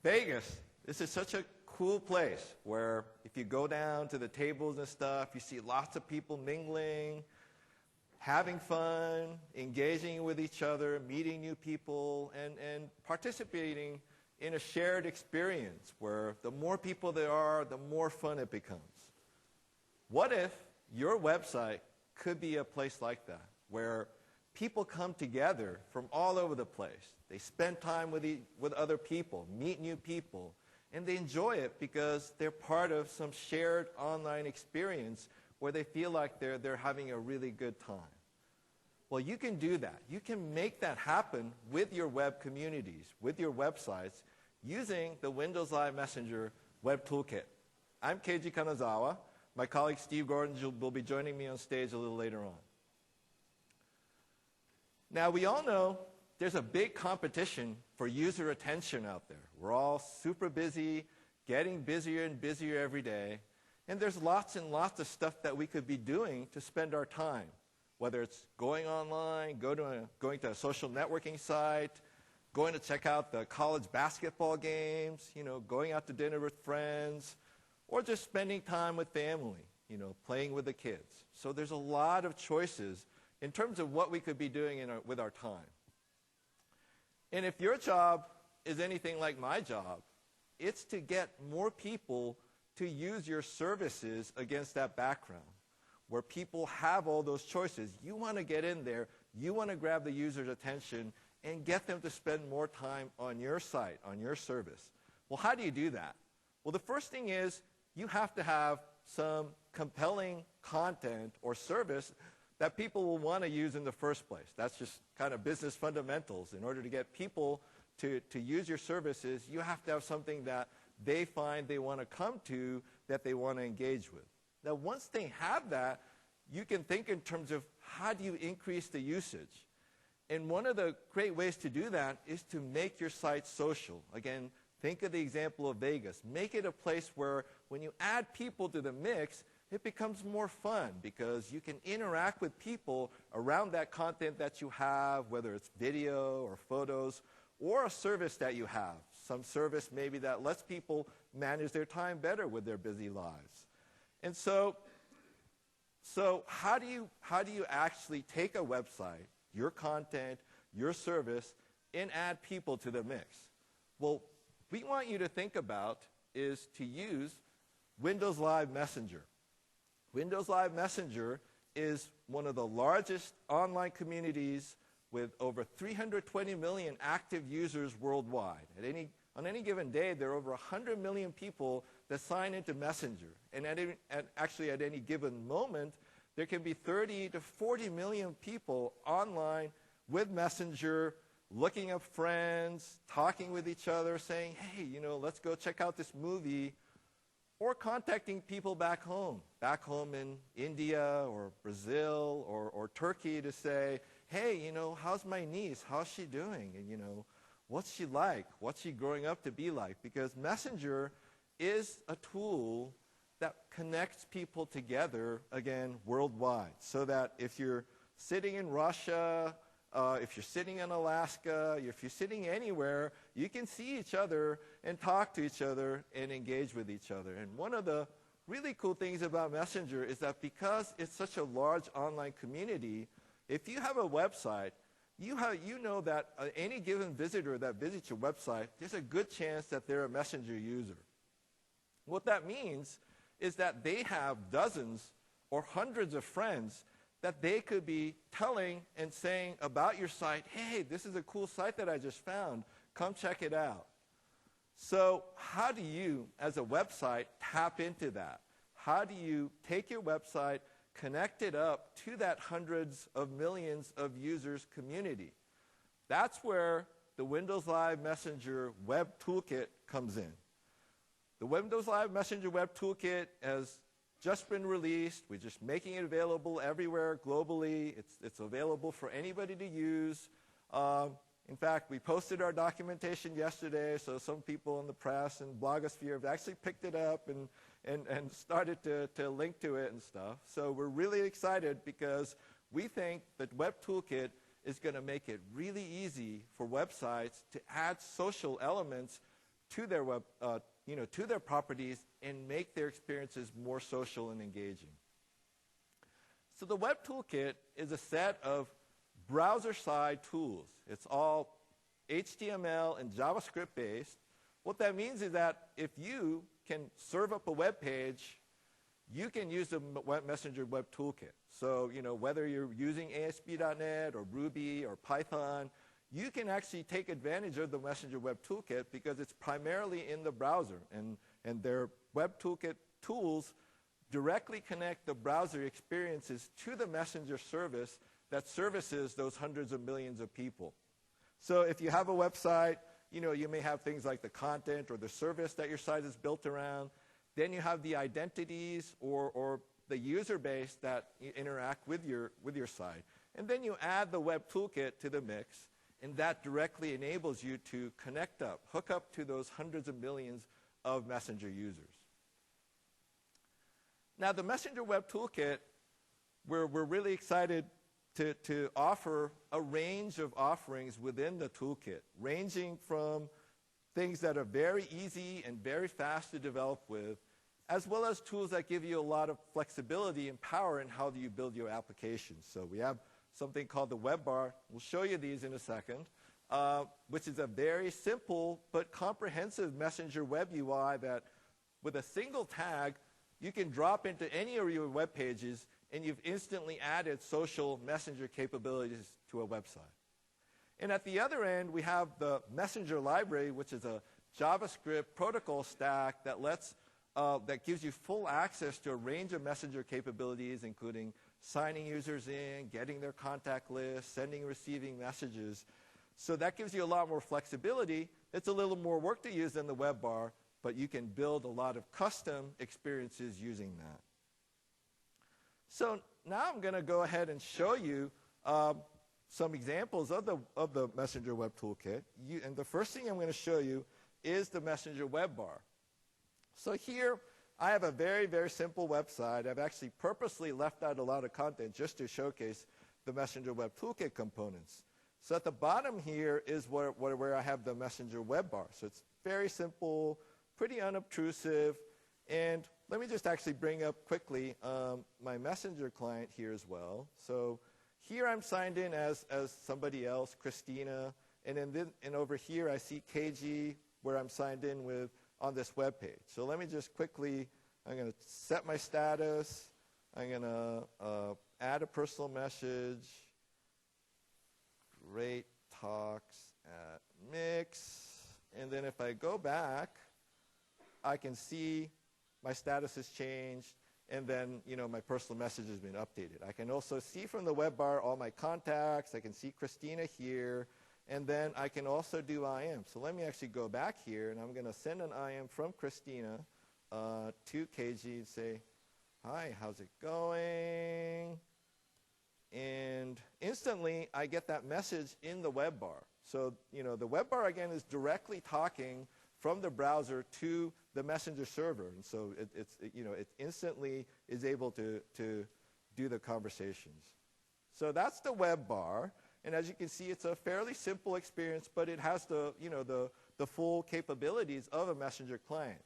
Vegas, this is such a cool place where if you go down to the tables and stuff, you see lots of people mingling, having fun, engaging with each other, meeting new people, and participating in a shared experience where the more people there are, the more fun it becomes. What if your website could be a place like that, where people come together from all over the place. They spend time with other people, meet new people, and they enjoy it because they're part of some shared online experience where they feel like they're having a really good time. Well, you can do that. You can make that happen with your web communities, with your websites, using the Windows Live Messenger Web Toolkit. I'm Keiji Kanazawa. My colleague Steve Gordon will be joining me on stage a little later on. Now, we all know there's a big competition for user attention out there. We're all super busy, getting busier and busier every day, and there's lots and lots of stuff that we could be doing to spend our time, whether it's going online, going to a social networking site, going to check out the college basketball games, going out to dinner with friends, or just spending time with family, playing with the kids. So there's a lot of choices in terms of what we could be doing with our time. And if your job is anything like my job, it's to get more people to use your services against that background, where people have all those choices. You want to get in there, you want to grab the user's attention and get them to spend more time on your site, on your service. Well, how do you do that? Well, the first thing is you have to have some compelling content or service that people will want to use in the first place. That's just kind of business fundamentals. In order to get people to use your services, you have to have something that they find they want to come to, that they want to engage with. Now, once they have that, you can think in terms of how do you increase the usage. And one of the great ways to do that is to make your site social. Again, think of the example of Vegas. Make it a place where when you add people to the mix, it becomes more fun because you can interact with people around that content that you have, whether it's video or photos or a service that you have. Some service maybe that lets people manage their time better with their busy lives. And so how do you actually take a website, your content, your service, and add people to the mix? Well, we want you to think about is to use Windows Live Messenger. Windows Live Messenger is one of the largest online communities with over 320 million active users worldwide. On any given day, there are over 100 million people that sign into Messenger. And actually at any given moment, there can be 30 to 40 million people online with Messenger, looking up friends, talking with each other, saying, hey, let's go check out this movie, or contacting people back home in India or Brazil or Turkey to say, hey, how's my niece? How's she doing? And, what's she like? What's she growing up to be like? Because Messenger is a tool that connects people together, again, worldwide. So that if you're sitting in Russia, if you're sitting in Alaska, if you're sitting anywhere, you can see each other and talk to each other and engage with each other. And one of the really cool things about Messenger is that because it's such a large online community, if you have a website, you know that any given visitor that visits your website, there's a good chance that they're a Messenger user. What that means is that they have dozens or hundreds of friends that they could be telling and saying about your site, hey, this is a cool site that I just found. Come check it out. So how do you, as a website, tap into that? How do you take your website, connect it up to that hundreds of millions of users community? That's where the Windows Live Messenger Web Toolkit comes in. The Windows Live Messenger Web Toolkit has just been released. We're just making it available everywhere globally. It's available for anybody to use. In fact, we posted our documentation yesterday, so some people in the press and blogosphere have actually picked it up and started to link to it and stuff. So we're really excited because we think that Web Toolkit is going to make it really easy for websites to add social elements to their to their properties and make their experiences more social and engaging. So the Web Toolkit is a set of browser-side tools. It's all HTML and JavaScript based. What that means is that if you can serve up a web page, you can use the Messenger Web Toolkit. So, whether you're using ASP.NET or Ruby or Python, you can actually take advantage of the Messenger Web Toolkit because it's primarily in the browser. And their Web Toolkit tools directly connect the browser experiences to the Messenger service that services those hundreds of millions of people. So if you have a website, you may have things like the content or the service that your site is built around. Then you have the identities or the user base that interact with your site. And then you add the Web Toolkit to the mix, and that directly enables you to hook up to those hundreds of millions of Messenger users. Now, the Messenger Web Toolkit, we're really excited to offer a range of offerings within the toolkit, ranging from things that are very easy and very fast to develop with, as well as tools that give you a lot of flexibility and power in how do you build your applications. So we have something called the Web Bar. We'll show you these in a second, which is a very simple but comprehensive Messenger web UI that with a single tag, you can drop into any of your web pages and you've instantly added social messenger capabilities to a website. And at the other end, we have the Messenger Library, which is a JavaScript protocol stack that gives you full access to a range of messenger capabilities, including signing users in, getting their contact list, sending and receiving messages. So that gives you a lot more flexibility. It's a little more work to use than the Web Bar, but you can build a lot of custom experiences using that. So now I'm going to go ahead and show you some examples of the Messenger Web Toolkit. And the first thing I'm going to show you is the Messenger Web Bar. So here I have a very, very simple website. I've actually purposely left out a lot of content just to showcase the Messenger Web Toolkit components. So at the bottom here is where I have the Messenger Web Bar. So it's very simple, pretty unobtrusive. And let me just actually bring up quickly my Messenger client here as well. So here I'm signed in as somebody else, Christina. And over here I see KG, where I'm signed in with on this web page. So let me just quickly, I'm going to set my status. I'm going to add a personal message. Great talks at MIX. And then if I go back, I can see my status has changed, and then my personal message has been updated. I can also see from the web bar all my contacts. I can see Christina here, and then I can also do IM. So let me actually go back here, and I'm going to send an IM from Christina to KG and say, hi, how's it going? And instantly, I get that message in the web bar. So the web bar, again, is directly talking from the browser to the Messenger server. And so it instantly is able to do the conversations. So that's the web bar. And as you can see, it's a fairly simple experience, but it has the full capabilities of a Messenger client.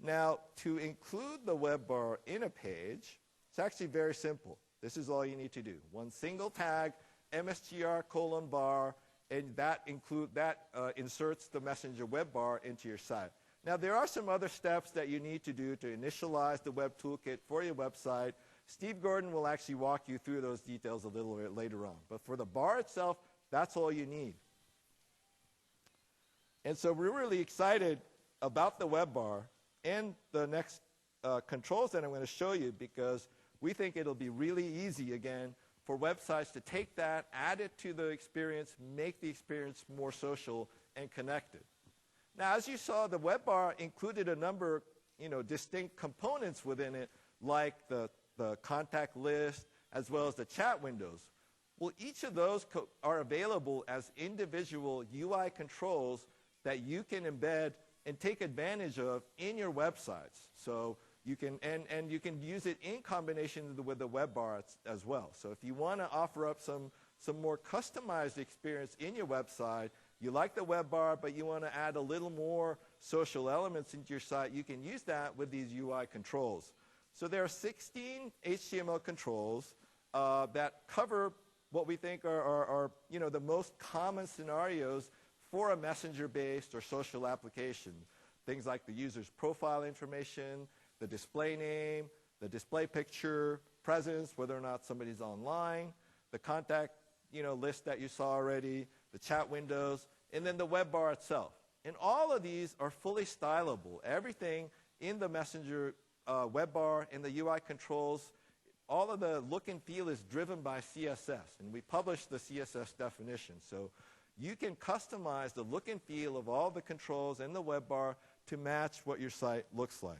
Now, to include the web bar in a page, it's actually very simple. This is all you need to do. One single tag, msgr::bar, and that inserts the Messenger web bar into your site. Now, there are some other steps that you need to do to initialize the Web Toolkit for your website. Steve Gordon will actually walk you through those details a little bit later on. But for the bar itself, that's all you need. And so we're really excited about the web bar and the next controls that I'm going to show you, because we think it'll be really easy, again, for websites to take that, add it to the experience, make the experience more social and connected. Now, as you saw, the web bar included a number of distinct components within it, like the contact list, as well as the chat windows. Well, each of those are available as individual UI controls that you can embed and take advantage of in your websites. So you can, and you can use it in combination with the web bar as well. So if you want to offer up some more customized experience in your website, you like the web bar, but you want to add a little more social elements into your site, you can use that with these UI controls. So there are 16 HTML controls that cover what we think are the most common scenarios for a messenger-based or social application. Things like the user's profile information, the display name, the display picture, presence, whether or not somebody's online, the contact list that you saw already, the chat windows, and then the web bar itself. And all of these are fully stylable. Everything in the Messenger web bar and the UI controls, all of the look and feel is driven by CSS. And we published the CSS definition. So you can customize the look and feel of all the controls in the web bar to match what your site looks like.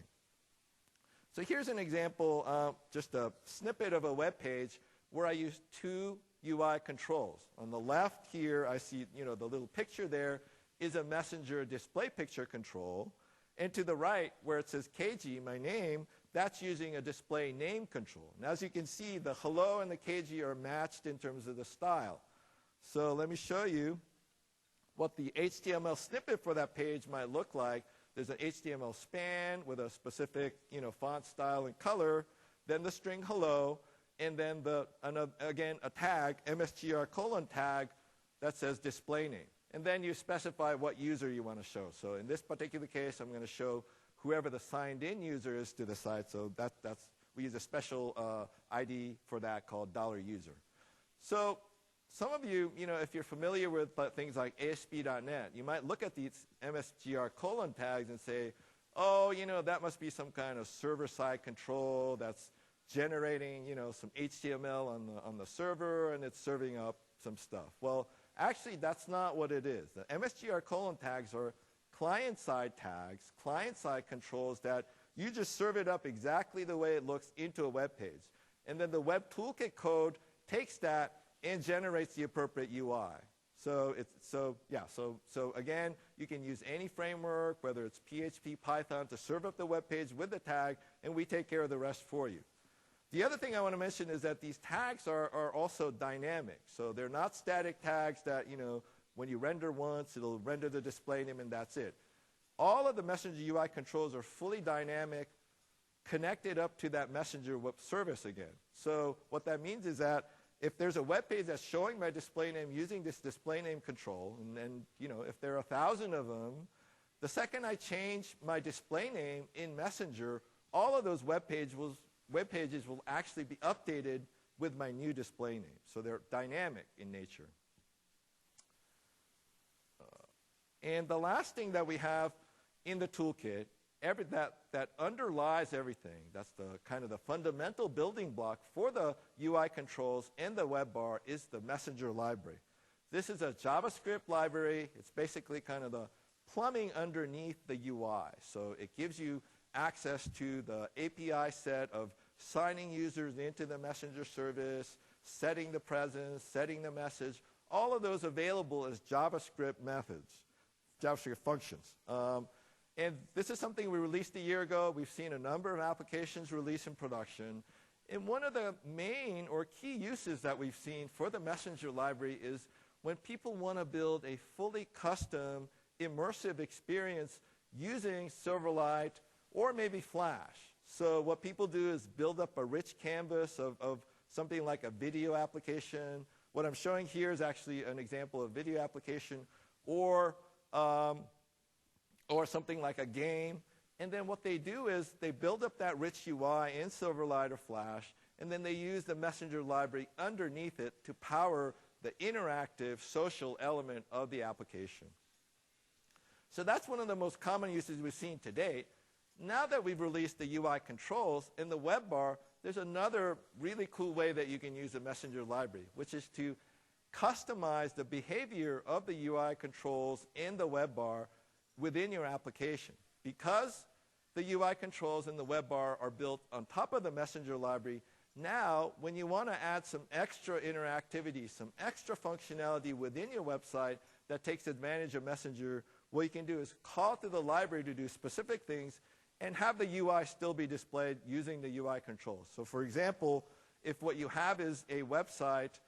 So here's an example, just a snippet of a web page where I use two UI controls. On the left here, I see the little picture there is a Messenger display picture control. And to the right, where it says KG, my name, that's using a display name control. And as you can see, the hello and the KG are matched in terms of the style. So let me show you what the HTML snippet for that page might look like. There's an HTML span with a specific font style and color, then the string hello, and then again a tag, MSGR : tag, that says display name. And then you specify what user you want to show. So in this particular case, I'm going to show whoever the signed in user is to the site. So we use a special ID for that called $user. So some of you, if you're familiar with things like ASP.NET, you might look at these MSGR : tags and say, oh, that must be some kind of server-side control that's generating, some HTML on the server, and it's serving up some stuff. Well, actually, that's not what it is. The MSGR : tags are client-side tags, client-side controls that you just serve it up exactly the way it looks into a web page. And then the Web Toolkit code takes that and generates the appropriate UI. So again, you can use any framework, whether it's PHP, Python, to serve up the web page with the tag, and we take care of the rest for you. The other thing I want to mention is that these tags are also dynamic. So they're not static tags that, when you render once, it'll render the display name and that's it. All of the Messenger UI controls are fully dynamic, connected up to that Messenger web service again. So what that means is that if there's a web page that's showing my display name using this display name control, and if there are 1,000 of them, the second I change my display name in Messenger, all of those web pages will actually be updated with my new display name. So they're dynamic in nature. And the last thing that we have in the toolkit, that underlies everything, that's the kind of the fundamental building block for the UI controls and the web bar, is the Messenger library. This is a JavaScript library. It's basically kind of the plumbing underneath the UI. So it gives you access to the API set of signing users into the Messenger service, setting the presence, setting the message, all of those available as JavaScript methods, JavaScript functions. And this is something we released a year ago. We've seen a number of applications release in production. And one of the main or key uses that we've seen for the Messenger library is when people want to build a fully custom, immersive experience using Silverlight or maybe Flash. So what people do is build up a rich canvas of something like a video application. What I'm showing here is actually an example of video application, or something like a game. And then what they do is they build up that rich UI in Silverlight or Flash, and then they use the Messenger library underneath it to power the interactive social element of the application. So that's one of the most common uses we've seen to date. Now that we've released the UI controls in the web bar, there's another really cool way that you can use the Messenger library, which is to customize the behavior of the UI controls in the web bar within your application. Because the UI controls in the web bar are built on top of the Messenger library, now when you want to add some extra interactivity, some extra functionality within your website that takes advantage of Messenger, what you can do is call to the library to do specific things and have the UI still be displayed using the UI controls. So for example, if what you have is a website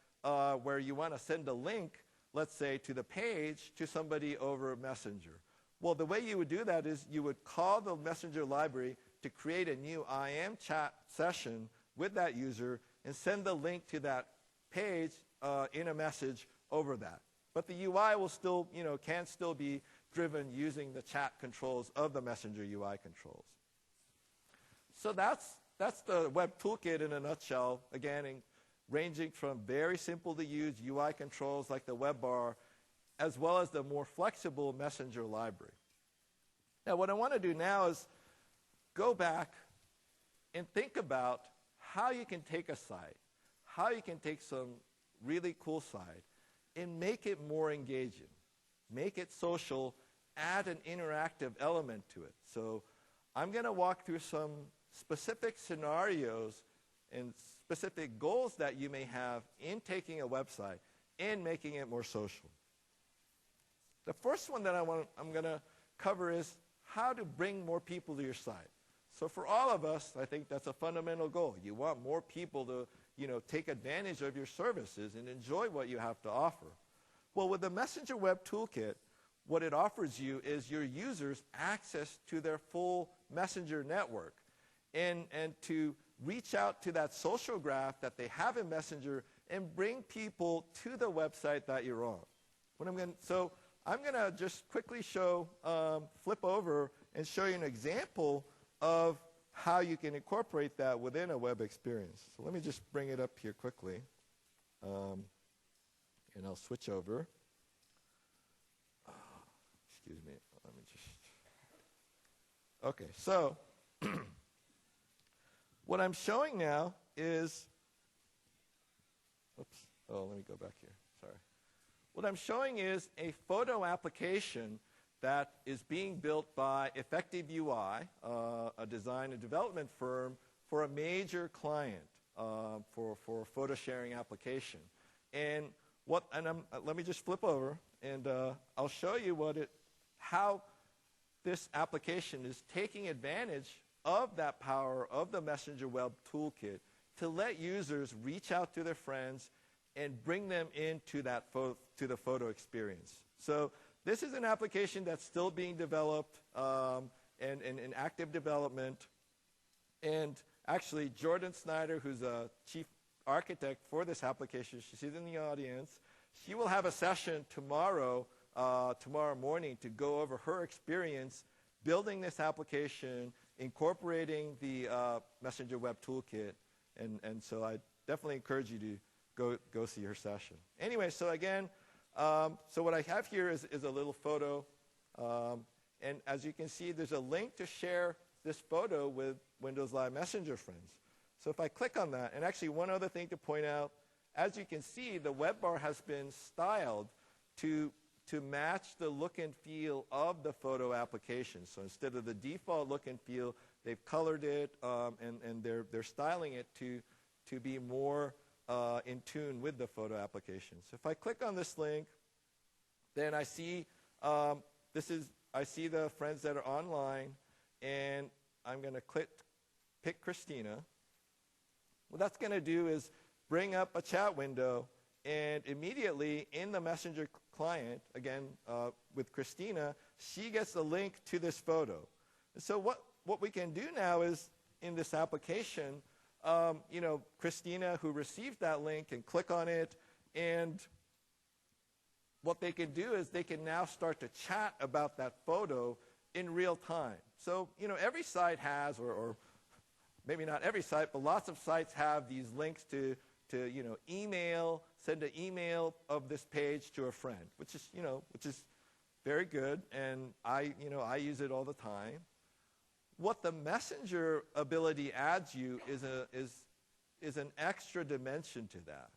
where you want to send a link let's say, to the page to somebody over Messenger. Well, the way you would do that is you would call the Messenger library to create a new IM chat session with that user and send the link to that page in a message over that. But the UI will still, can still be driven using the chat controls of the Messenger UI controls. So that's the web toolkit in a nutshell, again, ranging from very simple to use UI controls like the web bar, as well as the more flexible Messenger library. Now, what I want to do now is go back and think about how you can take a site, how you can take some really cool site, and make it more engaging, make it social, add an interactive element to it. So I'm going to walk through some specific scenarios and specific goals that you may have in taking a website and making it more social. The first one that I'm going to cover is how to bring more people to your site. So for all of us, I think that's a fundamental goal. You want more people to, take advantage of your services and enjoy what you have to offer. Well, with the Messenger Web Toolkit, what it offers you is your users access to their full Messenger network and to reach out to that social graph that they have in Messenger and bring people to the website that you're on. So I'm going to just quickly flip over and show you an example of how you can incorporate that within a web experience. So let me just bring it up here quickly, and I'll switch over. Excuse me. Let me just. Okay, so what I'm showing now is. Oops. Oh, let me go back here. Sorry. What I'm showing is a photo application that is being built by Effective UI, a design and development firm, for a major client for a photo sharing application. And let me just flip over, and I'll show you how this application is taking advantage of that power of the Messenger Web Toolkit to let users reach out to their friends and bring them into to the photo experience. So this is an application that's still being developed and in active development. And actually, Jordan Snyder, who's a chief architect for this application, she's in the audience. She will have a session tomorrow morning to go over her experience building this application, incorporating the Messenger Web Toolkit. And so I definitely encourage you to go see her session. Anyway, so again, so what I have here is a little photo. And as you can see, there's a link to share this photo with Windows Live Messenger friends. So if I click on that, and actually one other thing to point out, as you can see, the web bar has been styled to match the look and feel of the photo application. So instead of the default look and feel, they've colored it, and they're styling it to be more in tune with the photo application. So if I click on this link, then I see I see the friends that are online, and I'm going to pick Christina. What that's going to do is bring up a chat window, and immediately in the Messenger client, again with Christina, she gets the link to this photo. And so what we can do now is in this application, Christina, who received that link, can click on it, and what they can do is they can now start to chat about that photo in real time. So, every site has, or maybe not every site, but lots of sites have these links to email, send an email of this page to a friend, which is very good, and I use it all the time. What the Messenger ability adds you is an extra dimension to that.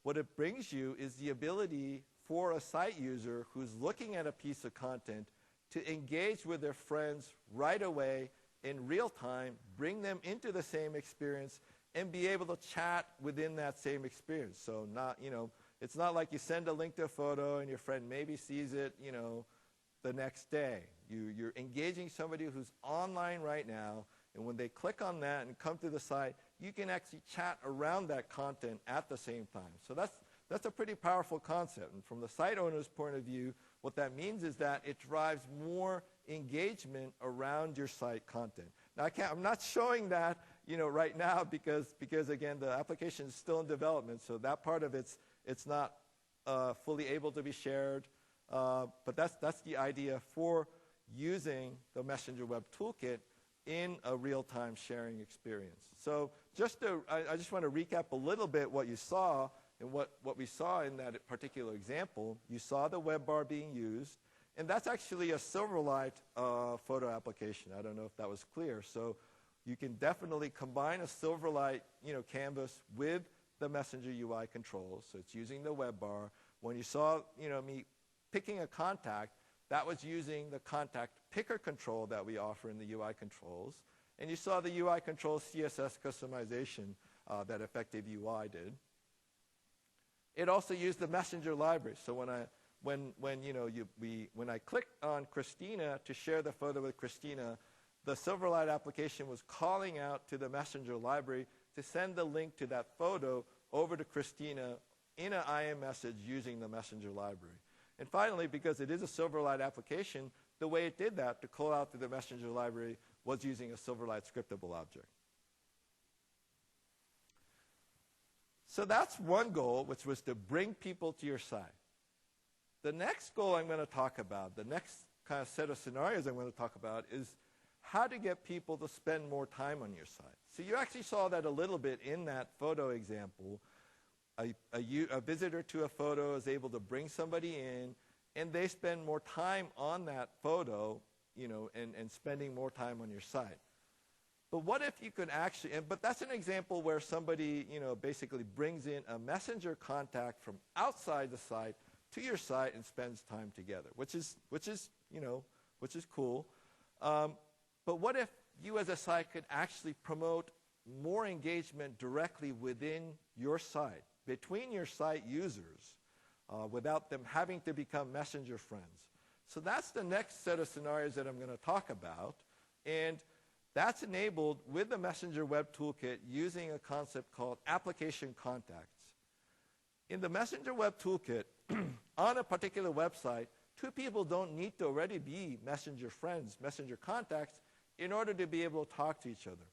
What it brings you is the ability for a site user who's looking at a piece of content to engage with their friends right away in real time, bring them into the same experience, and be able to chat within that same experience. So it's not like you send a link to a photo and your friend maybe sees it, the next day. You're engaging somebody who's online right now, and when they click on that and come to the site, you can actually chat around that content at the same time. So that's a pretty powerful concept. And from the site owner's point of view, what that means is that it drives more engagement around your site content. Now, I'm not showing that right now because again, the application is still in development, so that part of it's not fully able to be shared. But that's the idea for using the Messenger Web Toolkit in a real-time sharing experience. So I just want to recap a little bit what you saw and what we saw in that particular example. You saw the web bar being used, and that's actually a Silverlight photo application. I don't know if that was clear. So you can definitely combine a Silverlight canvas with the Messenger UI controls. So it's using the web bar. When you saw me picking a contact, that was using the contact picker control that we offer in the UI controls. And you saw the UI controls CSS customization that Effective UI did. It also used the Messenger library. So when I clicked on Christina to share the photo with Christina, the Silverlight application was calling out to the Messenger library to send the link to that photo over to Christina in an IM message using the Messenger library. And finally, because it is a Silverlight application, the way it did that to call out to the Messenger library was using a Silverlight scriptable object. So that's one goal, which was to bring people to your site. The next goal I'm going to talk about, the next kind of set of scenarios I'm going to talk about is how to get people to spend more time on your site. So you actually saw that a little bit in that photo example. A visitor to a photo is able to bring somebody in, and they spend more time on that photo, and spending more time on your site. But what if you could actually, but that's an example where somebody, basically brings in a messenger contact from outside the site to your site and spends time together, which is cool. But what if you as a site could actually promote more engagement directly within your site, between your site users, without them having to become messenger friends? So that's the next set of scenarios that I'm going to talk about. And that's enabled with the Messenger Web Toolkit using a concept called application contacts. In the Messenger Web Toolkit, on a particular website, two people don't need to already be messenger friends, messenger contacts, in order to be able to talk to each other.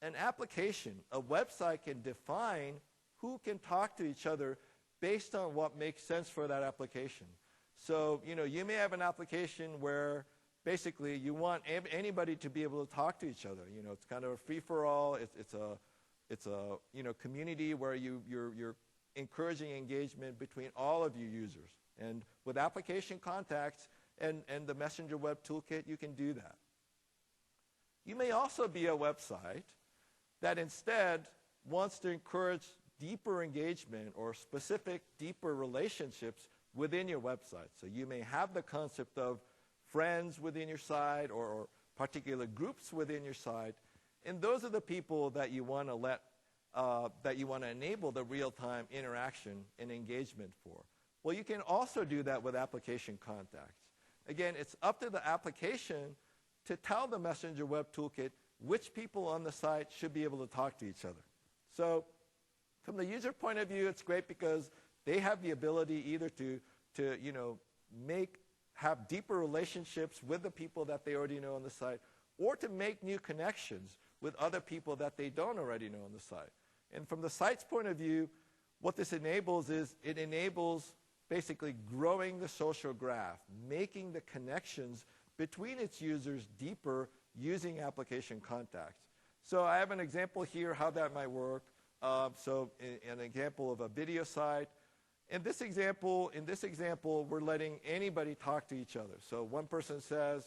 An application, a website can define who can talk to each other based on what makes sense for that application. So, you may have an application where basically you want anybody to be able to talk to each other. It's kind of a free-for-all. It's a community where you're encouraging engagement between all of you users. And with application contacts and the Messenger Web Toolkit, you can do that. You may also be a website that instead wants to encourage deeper engagement or specific deeper relationships within your website. So you may have the concept of friends within your site or particular groups within your site, and those are the people that you want to enable the real-time interaction and engagement for. Well, you can also do that with application contacts. Again, it's up to the application to tell the Messenger Web Toolkit which people on the site should be able to talk to each other. So from the user point of view, it's great because they have the ability either to have deeper relationships with the people that they already know on the site, or to make new connections with other people that they don't already know on the site. And from the site's point of view, what this enables is it enables basically growing the social graph, making the connections between its users deeper using application contacts. So I have an example here how that might work. So an example of a video site. In this example, we're letting anybody talk to each other. So one person says,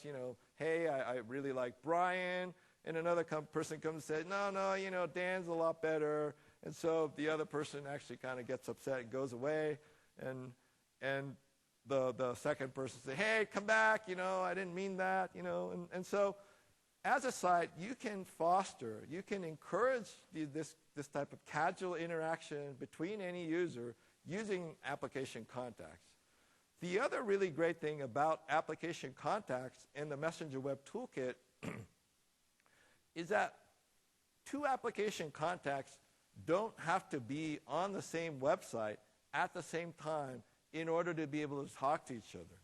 hey, I really like Brian. And another person comes and says, no, Dan's a lot better. And so the other person actually kind of gets upset and goes away. And the second person says, hey, come back, I didn't mean that, And so as a site, you can foster, you can encourage this type of casual interaction between any user using application contacts. The other really great thing about application contacts and the Messenger Web Toolkit is that two application contacts don't have to be on the same website at the same time in order to be able to talk to each other.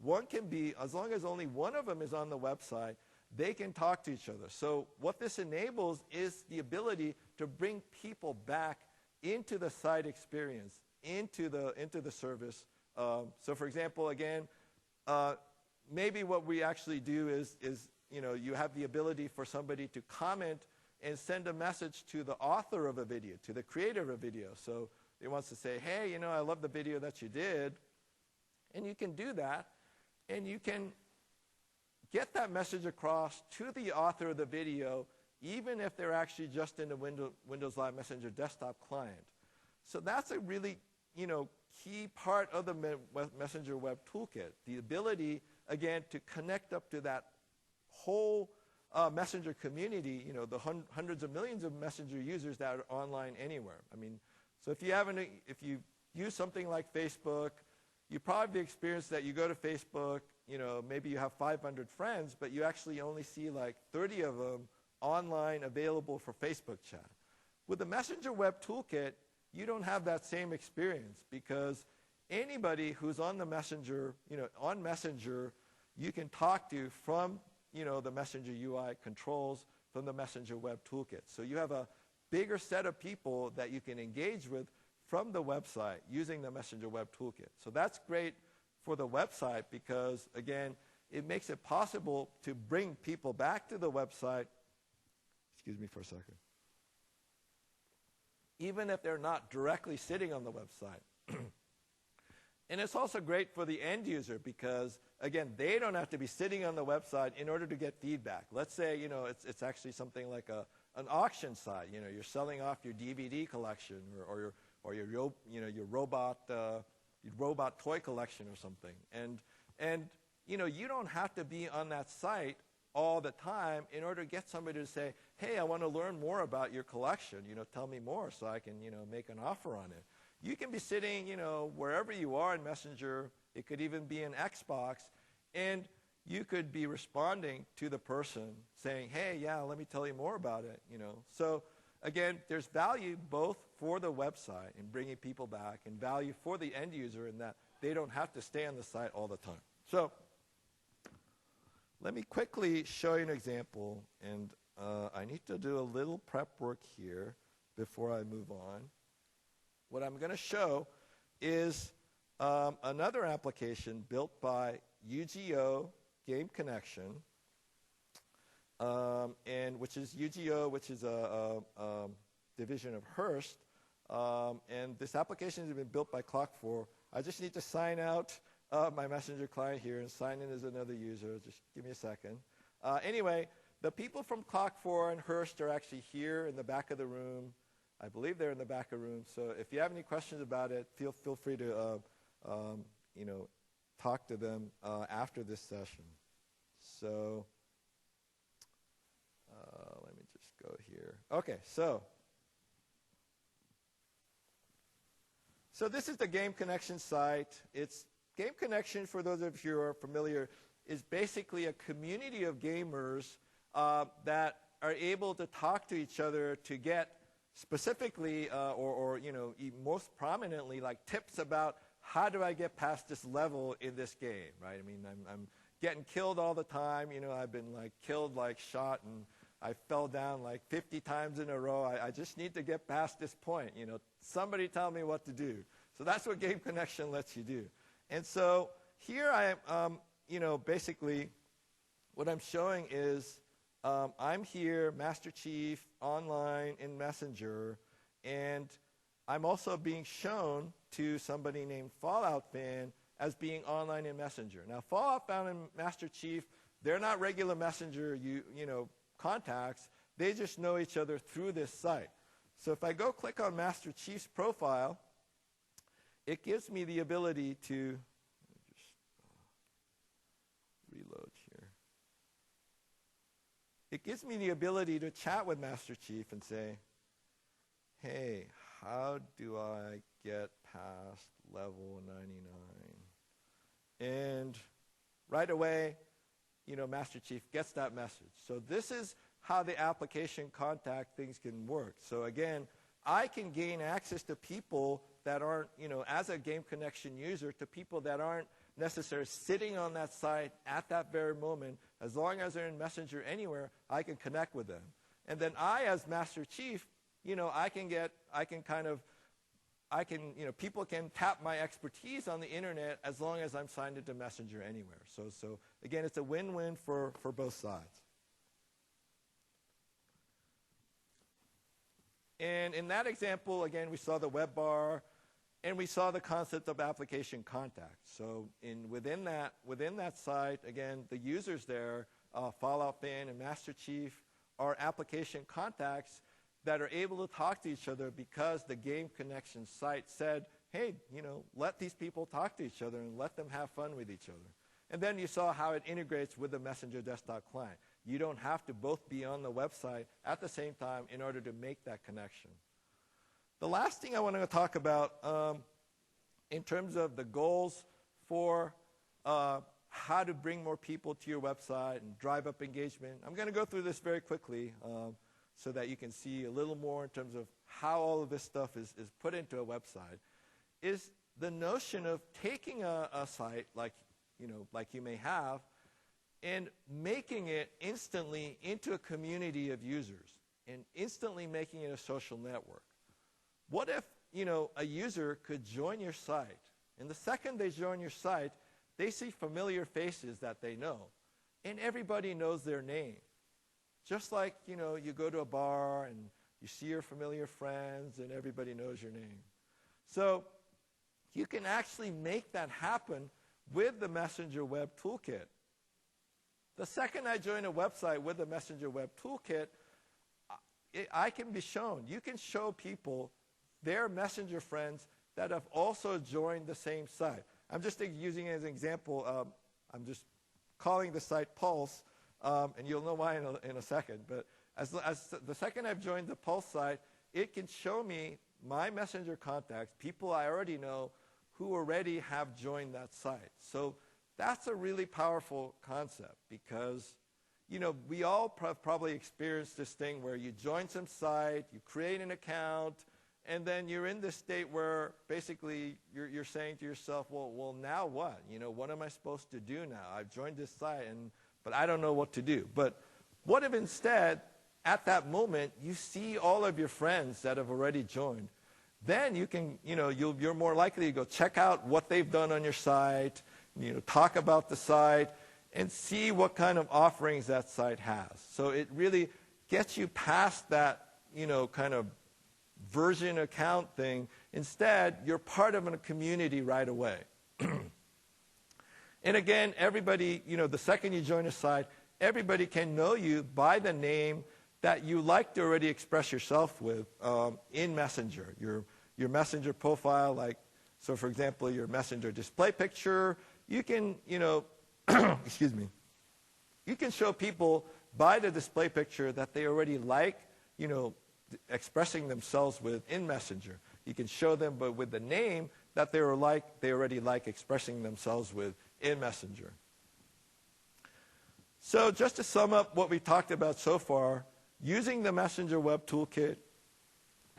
One can be, as long as only one of them is on the website, they can talk to each other. So what this enables is the ability to bring people back into the site experience, into the service. So for example, again, maybe what we actually do is you have the ability for somebody to comment and send a message to the author of a video, to the creator of a video. So they wants to say, hey, I love the video that you did. And you can do that. And you can get that message across to the author of the video, even if they're actually just in the Windows Live Messenger desktop client. So that's a really key part of the Messenger Web Toolkit, the ability, again, to connect up to that whole Messenger community, the hundreds of millions of Messenger users that are online anywhere. I mean, so if you use something like Facebook, you probably experienced that you go to Facebook, maybe you have 500 friends, but you actually only see like 30 of them online available for Facebook chat. With the Messenger Web Toolkit, you don't have that same experience because anybody who's on the Messenger, on Messenger, you can talk to from, the Messenger UI controls from the Messenger Web Toolkit. So you have a bigger set of people that you can engage with from the website using the Messenger Web Toolkit. So that's great for the website because, again, it makes it possible to bring people back to the website, excuse me for a second, even if they're not directly sitting on the website. And it's also great for the end user because, again, they don't have to be sitting on the website in order to get feedback. Let's say, it's actually something like an auction site. You're selling off your DVD collection or your robot toy collection or something. And you don't have to be on that site all the time in order to get somebody to say, hey, I want to learn more about your collection. Tell me more so I can, make an offer on it. You can be sitting, wherever you are in Messenger. It could even be in Xbox. And you could be responding to the person saying, hey, yeah, let me tell you more about it. So again, there's value both for the website in bringing people back and value for the end user in that they don't have to stay on the site all the time. So let me quickly show you an example. And I need to do a little prep work here before I move on. What I'm going to show is another application built by UGO Game Connection, and which is UGO, which is a division of Hearst. And this application has been built by Clock4. I just need to sign out my Messenger client here and sign in as another user. Just give me a second. Anyway, the people from Clock4 and Hearst are actually here in the back of the room. I believe they're in the back of the room. So if you have any questions about it, feel free to talk to them after this session. So let me just go here. Okay, so this is the Game Connection site. It's Game Connection, for those of you who are familiar, is basically a community of gamers that are able to talk to each other to get specifically or most prominently like tips about how do I get past this level in this game, right? I mean, I'm getting killed all the time. I've been like killed, like shot, and I fell down like 50 times in a row. I just need to get past this point. Somebody tell me what to do. So that's what Game Connection lets you do. And so here I am, basically what I'm showing is I'm here, Master Chief, online in Messenger, and I'm also being shown to somebody named Fallout Fan as being online in Messenger. Now, Fallout Fan and Master Chief, they're not regular Messenger contacts. They just know each other through this site. So if I go click on Master Chief's profile, it gives me the ability to just reload here. It gives me the ability to chat with Master Chief and say, hey, how do I get past level 99? And right away, Master Chief gets that message. So this is how the application contact things can work. So again, I can gain access to people that aren't, as a Game Connection user, to people that aren't necessarily sitting on that site at that very moment. As long as they're in Messenger anywhere, I can connect with them. And then I, as Master Chief, people can tap my expertise on the internet as long as I'm signed into Messenger anywhere. So again, it's a win-win for both sides. And in that example, again, we saw the web bar, and we saw the concept of application contact. So within that site, again, the users there, Fallout Fan and Master Chief, are application contacts that are able to talk to each other because the Game Connection site said, hey, let these people talk to each other and let them have fun with each other. And then you saw how it integrates with the Messenger desktop client. You don't have to both be on the website at the same time in order to make that connection. The last thing I want to talk about in terms of the goals for how to bring more people to your website and drive up engagement, I'm going to go through this very quickly so that you can see a little more in terms of how all of this stuff is put into a website, is the notion of taking a site like you may have and making it instantly into a community of users and instantly making it a social network. What if, a user could join your site, and the second they join your site, they see familiar faces that they know, and everybody knows their name. Just like, you go to a bar and you see your familiar friends and everybody knows your name. So you can actually make that happen with the Messenger Web Toolkit. The second I join a website with the Messenger Web Toolkit, I can be shown. You can show people their Messenger friends that have also joined the same site. I'm just using it as an example. I'm just calling the site Pulse, and you'll know why in a second. But as the second I've joined the Pulse site, it can show me my Messenger contacts, people I already know who already have joined that site. So that's a really powerful concept because, we all probably experienced this thing where you join some site, you create an account, and then you're in this state where basically you're saying to yourself, well, now what? What am I supposed to do now? I've joined this site, but I don't know what to do. But what if instead, at that moment, you see all of your friends that have already joined? Then you can, you're more likely to go check out what they've done on your site, talk about the site, and see what kind of offerings that site has. So it really gets you past that, kind of version account thing. Instead, you're part of a community right away. And again, everybody, the second you join a site, everybody can know you by the name that you like to already express yourself with in Messenger. Your Messenger profile, so for example, your Messenger display picture, you can, excuse me, you can show people by the display picture that they already like, expressing themselves with in Messenger. You can show them but with the name that they already like expressing themselves with in Messenger. So just to sum up what we've talked about so far, using the Messenger Web Toolkit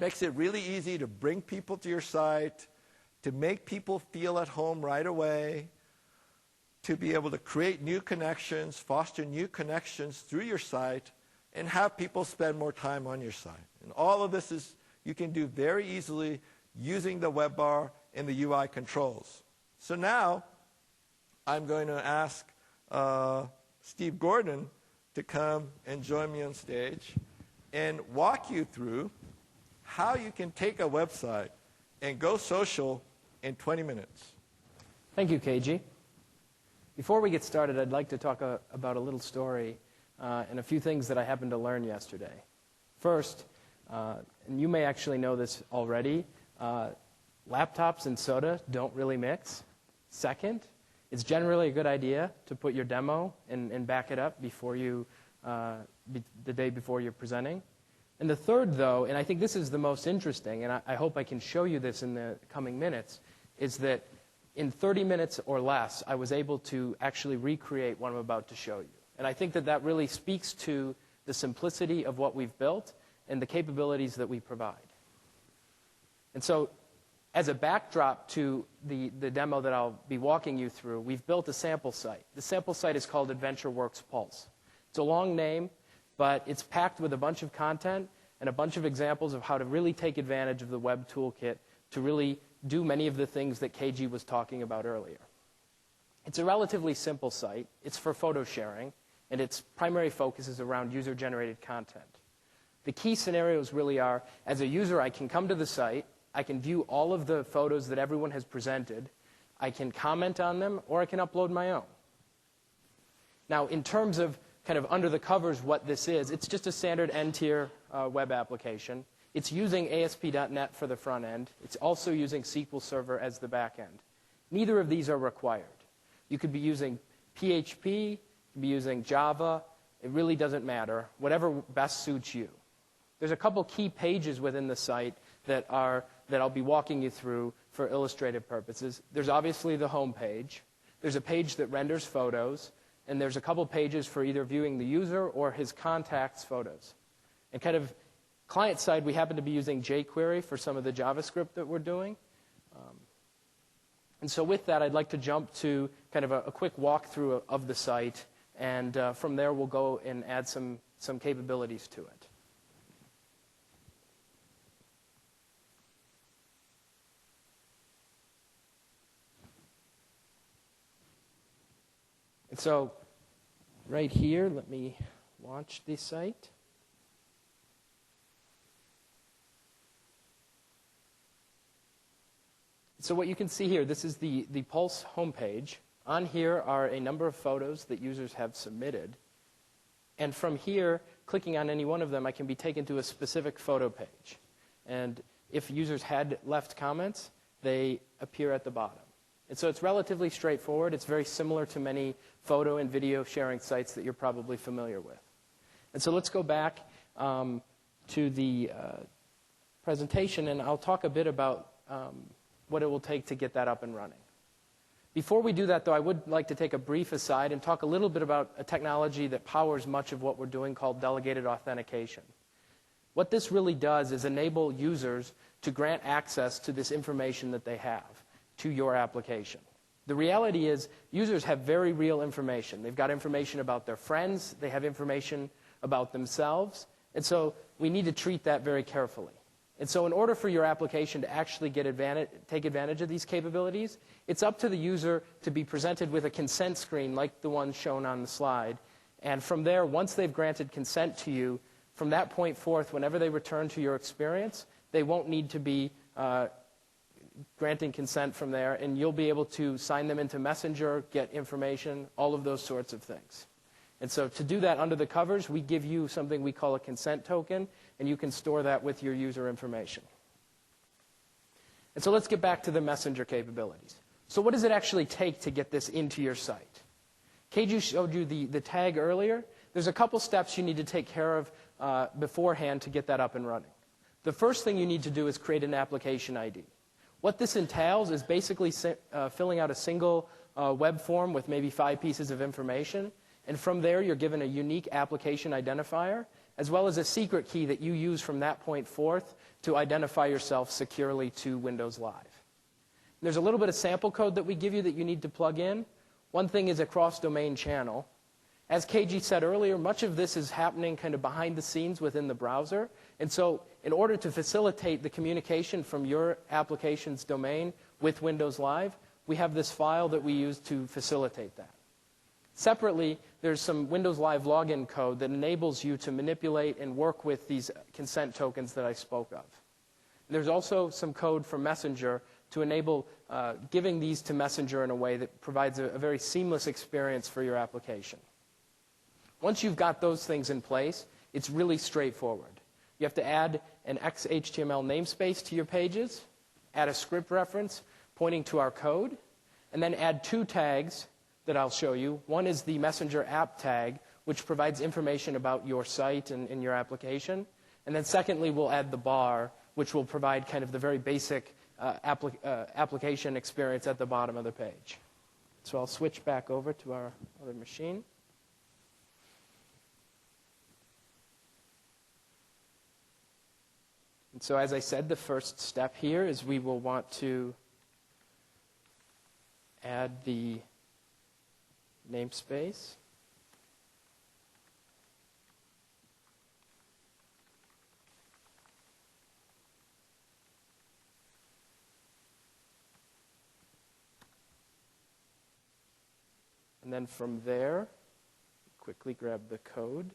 makes it really easy to bring people to your site, to make people feel at home right away, to be able to create new connections, foster new connections through your site, and have people spend more time on your site. And all of this you can do very easily using the web bar and the UI controls. So now I'm going to ask Steve Gordon to come and join me on stage and walk you through how you can take a website and go social in 20 minutes. Thank you, KG. Before we get started, I'd like to talk about a little story and a few things that I happened to learn yesterday. First, and you may actually know this already, laptops and soda don't really mix. Second, it's generally a good idea to put your demo and back it up before the day before you're presenting. And the third, though, and I think this is the most interesting, and I hope I can show you this in the coming minutes, is that in 30 minutes or less, I was able to actually recreate what I'm about to show you. And I think that really speaks to the simplicity of what we've built and the capabilities that we provide. And so As a backdrop to the demo that I'll be walking you through, we've built a sample site. The sample site is called AdventureWorks Pulse. It's a long name, but it's packed with a bunch of content and a bunch of examples of how to really take advantage of the web toolkit to really do many of the things that KG was talking about earlier. It's a relatively simple site. It's for photo sharing, and its primary focus is around user-generated content. The key scenarios really are, as a user, I can come to the site, I can view all of the photos that everyone has presented, I can comment on them, or I can upload my own. Now, in terms of kind of under the covers what this is, it's just a standard N-tier web application. It's using ASP.NET for the front end. It's also using SQL Server as the back end. Neither of these are required. You could be using PHP, you could be using Java. It really doesn't matter. Whatever best suits you. There's a couple key pages within the site that I'll be walking you through for illustrative purposes. There's obviously the home page. There's a page that renders photos. And there's a couple pages for either viewing the user or his contacts' photos. And kind of client side, we happen to be using jQuery for some of the JavaScript that we're doing. And so with that, I'd like to jump to kind of a quick walkthrough of the site. And from there, we'll go and add some capabilities to it. And so right here, let me launch the site. So what you can see here, this is the Pulse homepage. On here are a number of photos that users have submitted. And from here, clicking on any one of them, I can be taken to a specific photo page. And if users had left comments, they appear at the bottom. And so it's relatively straightforward. It's very similar to many photo and video sharing sites that you're probably familiar with. And so let's go back to the presentation, and I'll talk a bit about what it will take to get that up and running. Before we do that, though, I would like to take a brief aside and talk a little bit about a technology that powers much of what we're doing called delegated authentication. What this really does is enable users to grant access to this information that they have to your application. The reality is users have very real information. They've got information about their friends. They have information about themselves. And so we need to treat that very carefully. And so in order for your application to actually take advantage of these capabilities, it's up to the user to be presented with a consent screen like the one shown on the slide. And from there, once they've granted consent to you, from that point forth, whenever they return to your experience, they won't need to be granting consent from there, and you'll be able to sign them into Messenger, get information, all of those sorts of things. And so to do that under the covers, we give you something we call a consent token, and you can store that with your user information. And so let's get back to the Messenger capabilities. So what does it actually take to get this into your site? KG showed you the tag earlier. There's a couple steps you need to take care of beforehand to get that up and running. The first thing you need to do is create an application ID. What this entails is basically filling out a single web form with maybe 5 pieces of information. And from there, you're given a unique application identifier, as well as a secret key that you use from that point forth to identify yourself securely to Windows Live. And there's a little bit of sample code that we give you that you need to plug in. One thing is a cross-domain channel. As KG said earlier, much of this is happening kind of behind the scenes within the browser. And so in order to facilitate the communication from your application's domain with Windows Live, we have this file that we use to facilitate that. Separately, there's some Windows Live login code that enables you to manipulate and work with these consent tokens that I spoke of. There's also some code for Messenger to enable giving these to Messenger in a way that provides a very seamless experience for your application. Once you've got those things in place, it's really straightforward. You have to add an XHTML namespace to your pages, add a script reference pointing to our code, and then add 2 tags that I'll show you. One is the Messenger app tag, which provides information about your site and your application. And then secondly, we'll add the bar, which will provide kind of the very basic application experience at the bottom of the page. So I'll switch back over to our other machine. And And so as I said, the first step here is we will want to add the namespace. And then from there, quickly grab the code.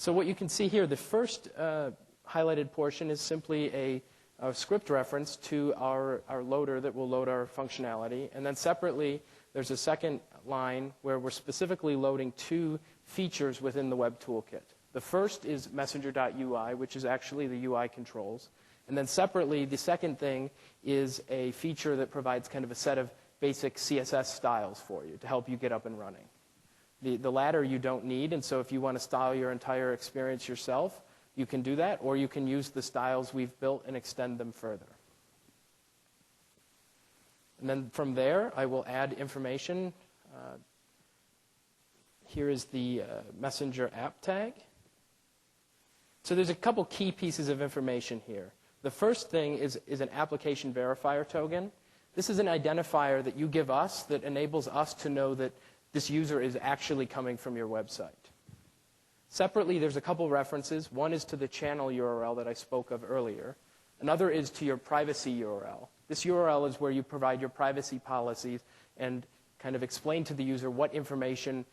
So what you can see here, the first highlighted portion is simply a script reference to our loader that will load our functionality. And then separately, there's a second line where we're specifically loading two features within the Web Toolkit. The first is messenger.ui, which is actually the UI controls. And then separately, the second thing is a feature that provides kind of a set of basic CSS styles for you to help you get up and running. The latter you don't need, and so if you want to style your entire experience yourself, you can do that, or you can use the styles we've built and extend them further. And then from there, I will add information. Here is the Messenger app tag. So there's a couple key pieces of information here. The first thing is an application verifier token. This is an identifier that you give us that enables us to know that this user is actually coming from your website. Separately, there's a couple references. One is to the channel URL that I spoke of earlier. Another is to your privacy URL. This URL is where you provide your privacy policies and kind of explain to the user what information,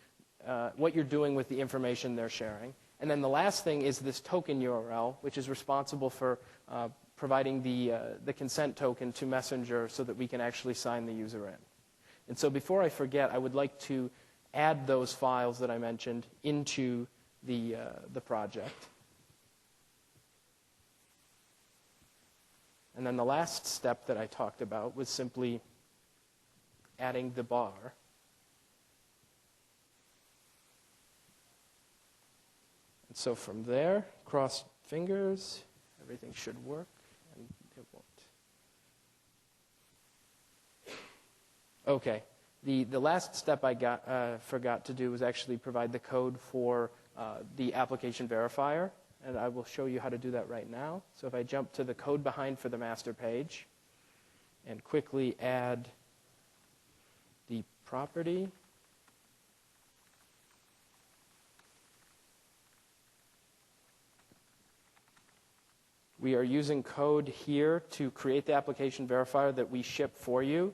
what you're doing with the information they're sharing. And then the last thing is this token URL, which is responsible for providing the consent token to Messenger so that we can actually sign the user in. And so before I forget, I would like to add those files that I mentioned into the project. And then the last step that I talked about was simply adding the bar. And so from there, cross fingers, everything should work, and it won't. Okay, the last step I forgot to do was actually provide the code for the application verifier, and I will show you how to do that right now. So if I jump to the code behind for the master page and quickly add the property. We are using code here to create the application verifier that we ship for you.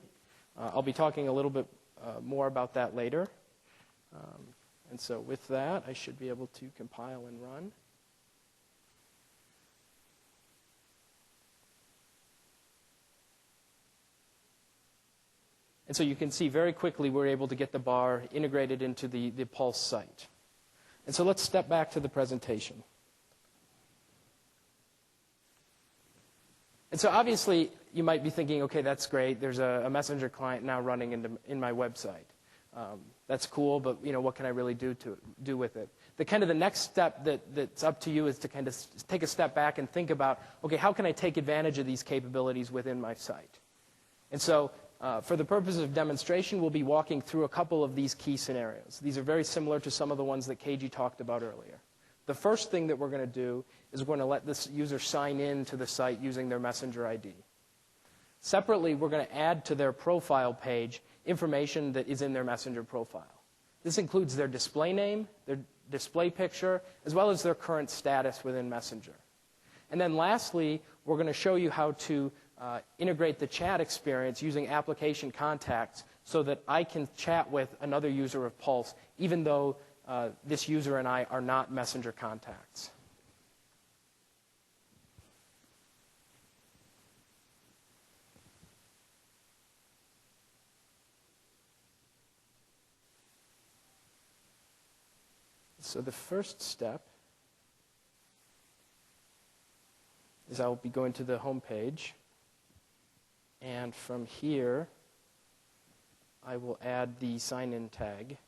I'll be talking a little bit more about that later. And so with that, I should be able to compile and run. And so you can see very quickly we're able to get the bar integrated into the Pulse site. And so let's step back to the presentation. And so obviously, you might be thinking, okay, that's great. There's a Messenger client now running in my website. That's cool, but what can I really do with it? The next step that's up to you is to kind of take a step back and think about, okay, how can I take advantage of these capabilities within my site? And so for the purposes of demonstration, we'll be walking through a couple of these key scenarios. These are very similar to some of the ones that KG talked about earlier. The first thing that we're going to do is we're going to let this user sign in to the site using their Messenger ID. Separately, we're going to add to their profile page information that is in their Messenger profile. This includes their display name, their display picture, as well as their current status within Messenger. And then lastly, we're going to show you how to integrate the chat experience using application contacts so that I can chat with another user of Pulse, even though this user and I are not Messenger contacts. So the first step is I will be going to the home page, and from here I will add the sign-in tag.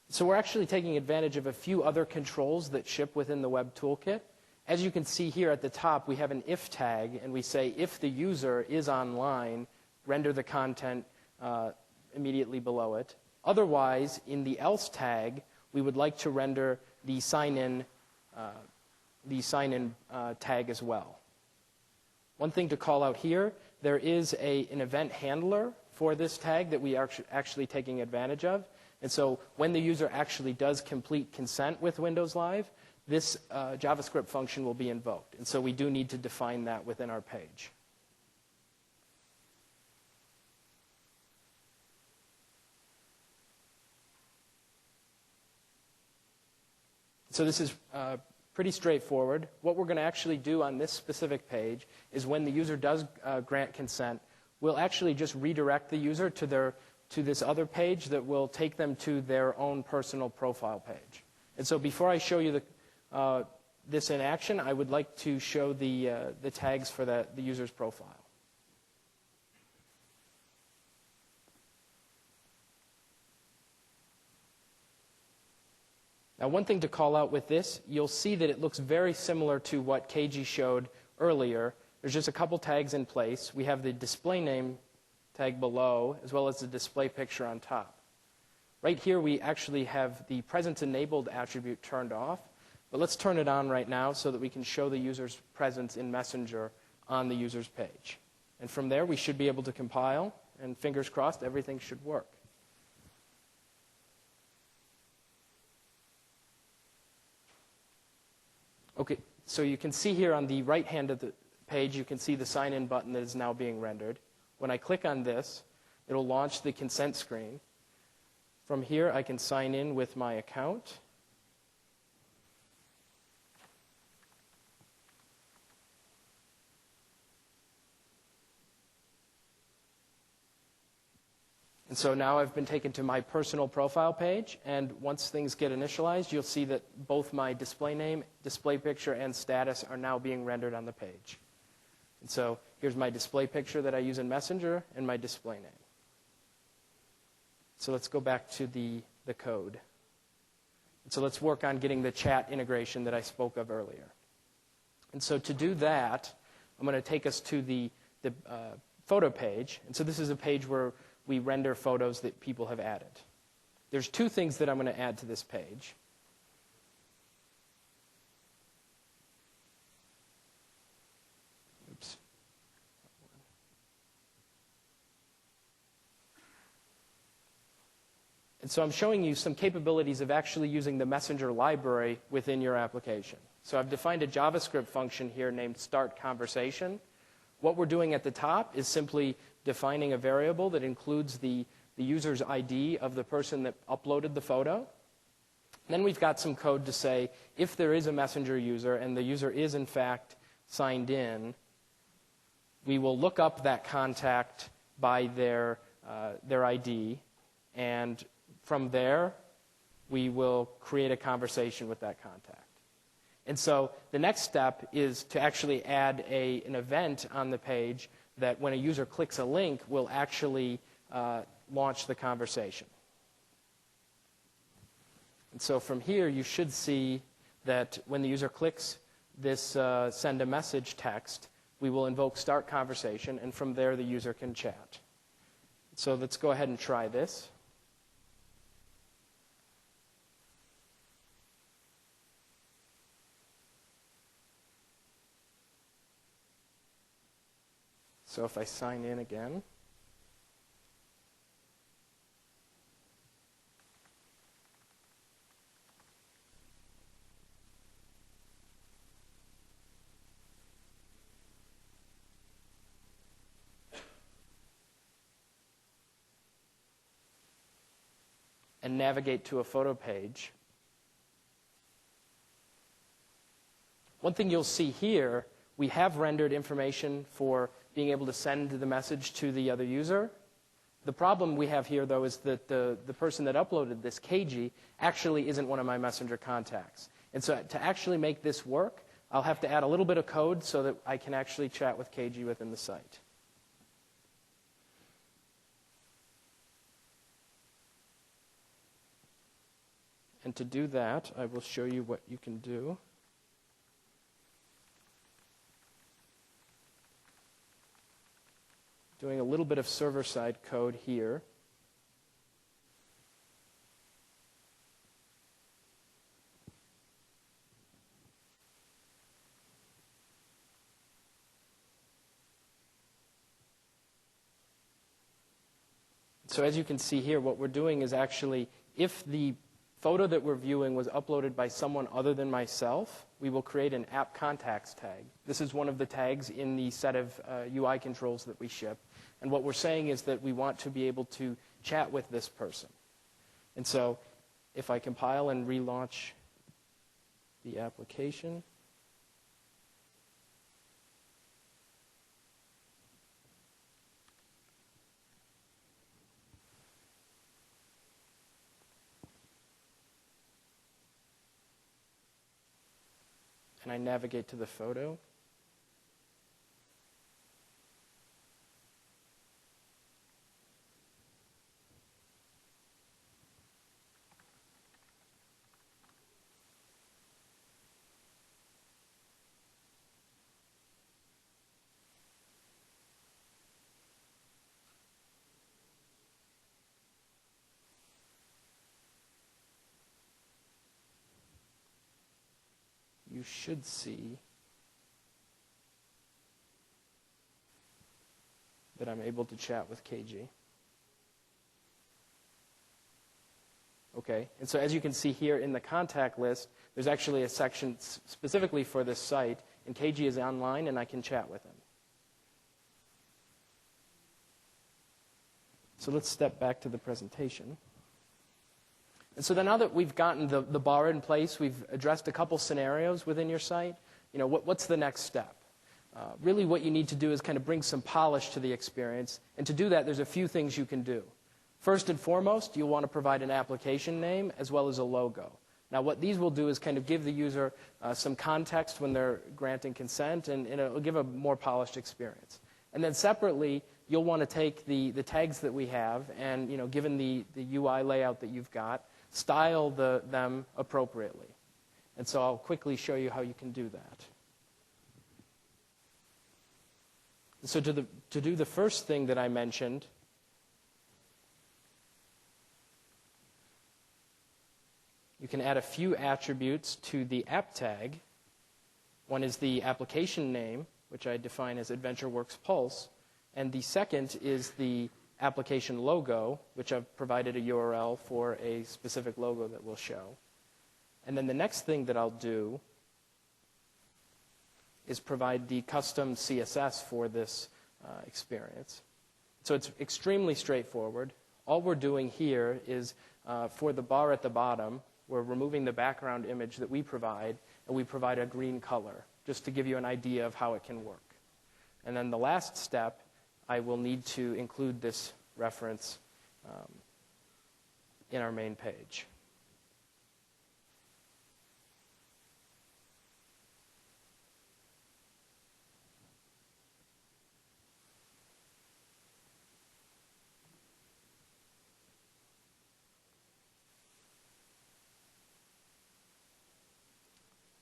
So we're actually taking advantage of a few other controls that ship within the Web Toolkit. As you can see here at the top, we have an if tag, and we say if the user is online, render the content immediately below it. Otherwise, in the else tag, we would like to render the sign-in tag as well. One thing to call out here, there is an event handler for this tag that we are actually taking advantage of. And so when the user actually does complete consent with Windows Live, this JavaScript function will be invoked. And so we do need to define that within our page. So this is pretty straightforward. What we're going to actually do on this specific page is when the user does grant consent, we'll actually just redirect the user to this other page that will take them to their own personal profile page. And so before I show you this in action, I would like to show the tags for the user's profile. Now, one thing to call out with this, you'll see that it looks very similar to what KG showed earlier. There's just a couple tags in place. We have the display name tag below, as well as the display picture on top. Right here, we actually have the presence enabled attribute turned off. But let's turn it on right now so that we can show the user's presence in Messenger on the user's page. And from there, we should be able to compile, and fingers crossed, everything should work. Okay, so you can see here on the right hand of the page, you can see the sign-in button that is now being rendered. When I click on this, it'll launch the consent screen. From here, I can sign in with my account. And so now I've been taken to my personal profile page, and once things get initialized, you'll see that both my display name, display picture, and status are now being rendered on the page. And so here's my display picture that I use in Messenger and my display name. So let's go back to the code. And so let's work on getting the chat integration that I spoke of earlier. And so to do that, I'm going to take us to the photo page. And so this is a page where we render photos that people have added. There's two things that I'm going to add to this page. Oops. And so I'm showing you some capabilities of actually using the Messenger library within your application. So I've defined a JavaScript function here named startConversation. What we're doing at the top is simply defining a variable that includes the user's ID of the person that uploaded the photo. Then we've got some code to say if there is a Messenger user and the user is in fact signed in, we will look up that contact by their ID, and from there we will create a conversation with that contact. And so the next step is to actually add an event on the page that when a user clicks a link will actually launch the conversation. And so from here, you should see that when the user clicks this send a message text, we will invoke start conversation, and from there the user can chat. So let's go ahead and try this. So if I sign in again, and navigate to a photo page, one thing you'll see here, we have rendered information for being able to send the message to the other user. The problem we have here, though, is that the person that uploaded this, KG, actually isn't one of my Messenger contacts. And so to actually make this work, I'll have to add a little bit of code so that I can actually chat with KG within the site. And to do that, I will show you what you can do. Doing a little bit of server-side code here. So as you can see here, what we're doing is actually, if the photo that we're viewing was uploaded by someone other than myself, we will create an app contacts tag. This is one of the tags in the set of UI controls that we ship. And what we're saying is that we want to be able to chat with this person. And so if I compile and relaunch the application, and I navigate to the photo, you should see that I'm able to chat with KG. Okay, and so as you can see here in the contact list, there's actually a section specifically for this site, and KG is online and I can chat with him. So let's step back to the presentation. And so then now that we've gotten the bar in place, we've addressed a couple scenarios within your site, what's the next step? Really what you need to do is kind of bring some polish to the experience. And to do that, there's a few things you can do. First and foremost, you'll want to provide an application name as well as a logo. Now what these will do is kind of give the user some context when they're granting consent, and it'll give a more polished experience. And then separately, you'll want to take the tags that we have and, given the UI layout that you've got, style them appropriately. And so I'll quickly show you how you can do that. So to do the first thing that I mentioned, you can add a few attributes to the app tag. One is the application name, which I define as AdventureWorks Pulse, and the second is the application logo, which I've provided a URL for a specific logo that we'll show. And then the next thing that I'll do is provide the custom CSS for this experience. So it's extremely straightforward. All we're doing here is for the bar at the bottom, we're removing the background image that we provide, and we provide a green color, just to give you an idea of how it can work. And then the last step, I will need to include this reference in our main page.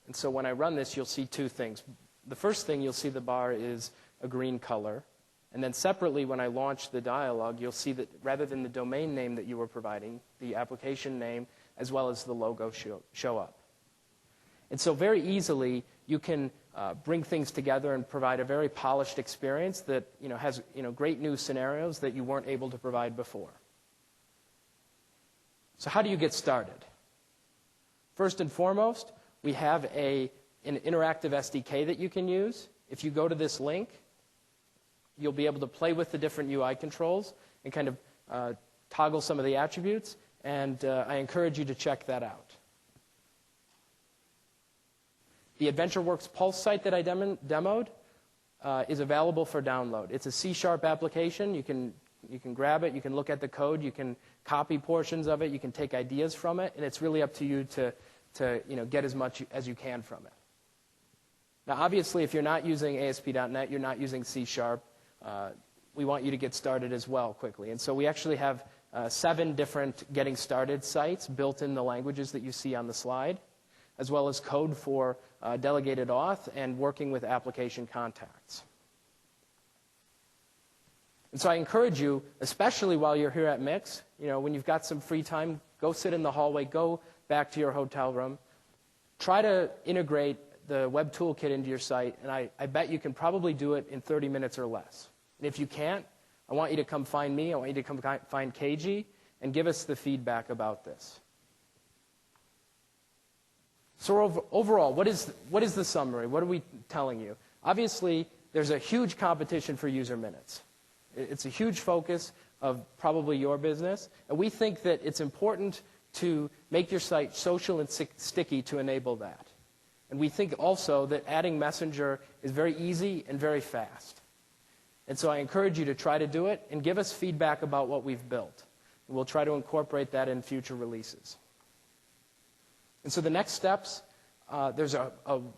And so when I run this, you'll see two things. The first thing, you'll see the bar is a green color. And then separately, when I launch the dialog, you'll see that rather than the domain name that you were providing, the application name as well as the logo show up. And so very easily, you can bring things together and provide a very polished experience that has great new scenarios that you weren't able to provide before. So how do you get started? First and foremost, we have an interactive SDK that you can use. If you go to this link, you'll be able to play with the different UI controls and kind of toggle some of the attributes, and I encourage you to check that out. The AdventureWorks Pulse site that I demoed is available for download. It's a C# application. You can grab it, you can look at the code, you can copy portions of it, you can take ideas from it, and it's really up to you to get as much as you can from it. Now, obviously, if you're not using ASP.NET, you're not using C#, we want you to get started as well quickly. And so we actually have 7 different getting started sites built in the languages that you see on the slide, as well as code for delegated auth and working with application contacts. And so I encourage you, especially while you're here at MIX, when you've got some free time, go sit in the hallway, go back to your hotel room, try to integrate the web toolkit into your site, and I bet you can probably do it in 30 minutes or less. And if you can't, I want you to come find me. I want you to come find KG and give us the feedback about this. So overall, what is the summary? What are we telling you? Obviously, there's a huge competition for user minutes. It's a huge focus of probably your business. And we think that it's important to make your site social and sticky to enable that. And we think also that adding Messenger is very easy and very fast. And so I encourage you to try to do it and give us feedback about what we've built. And we'll try to incorporate that in future releases. And so the next steps, there's a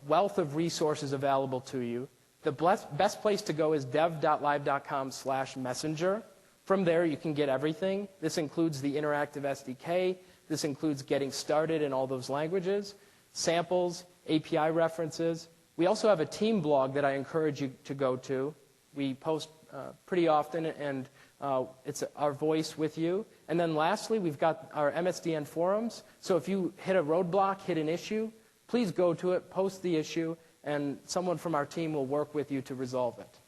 wealth of resources available to you. The best place to go is dev.live.com/messenger. From there, you can get everything. This includes the interactive SDK. This includes getting started in all those languages, samples, API references. We also have a team blog that I encourage you to go to. We post pretty often, and it's our voice with you. And then lastly, we've got our MSDN forums. So if you hit a roadblock, hit an issue, please go to it, post the issue, and someone from our team will work with you to resolve it.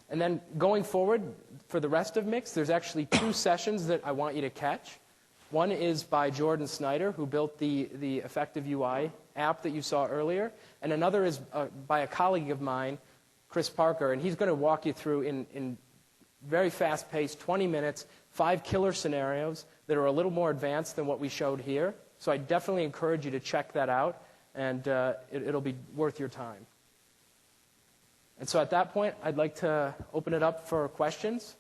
And then going forward, for the rest of Mix, there's actually 2 sessions that I want you to catch. One is by Jordan Snyder, who built the Effective UI app that you saw earlier. And another is by a colleague of mine, Chris Parker. And he's going to walk you through, in very fast-paced, 20 minutes, 5 killer scenarios that are a little more advanced than what we showed here. So I definitely encourage you to check that out, and it'll be worth your time. And so at that point, I'd like to open it up for questions.